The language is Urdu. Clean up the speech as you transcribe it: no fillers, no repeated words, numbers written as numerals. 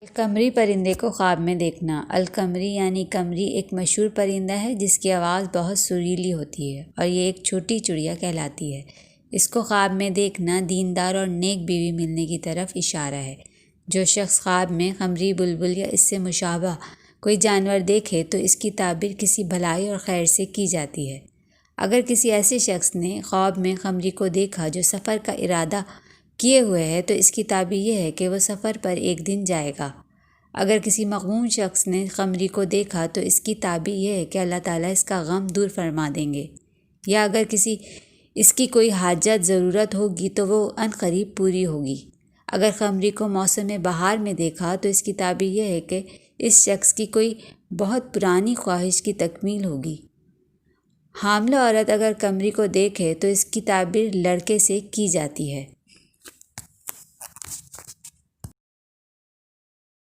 القمری پرندے کو خواب میں دیکھنا۔ القمری یعنی قمری ایک مشہور پرندہ ہے جس کی آواز بہت سریلی ہوتی ہے اور یہ ایک چھوٹی چڑیا کہلاتی ہے۔ اس کو خواب میں دیکھنا دیندار اور نیک بیوی ملنے کی طرف اشارہ ہے۔ جو شخص خواب میں قمری، بلبل یا اس سے مشابہ کوئی جانور دیکھے تو اس کی تعبیر کسی بھلائی اور خیر سے کی جاتی ہے۔ اگر کسی ایسے شخص نے خواب میں قمری کو دیکھا جو سفر کا ارادہ کیے ہوئے ہے تو اس کی تعبیر یہ ہے کہ وہ سفر پر ایک دن جائے گا۔ اگر کسی مغموم شخص نے قمری کو دیکھا تو اس کی تعبیر یہ ہے کہ اللہ تعالیٰ اس کا غم دور فرما دیں گے، یا اگر اس کی کوئی حاجت ضرورت ہوگی تو وہ عنقریب پوری ہوگی۔ اگر قمری کو موسم بہار میں دیکھا تو اس کی تعبیر یہ ہے کہ اس شخص کی کوئی بہت پرانی خواہش کی تکمیل ہوگی۔ حاملہ عورت اگر قمری کو دیکھے تو اس کی تعبیر لڑکے سے کی جاتی ہے۔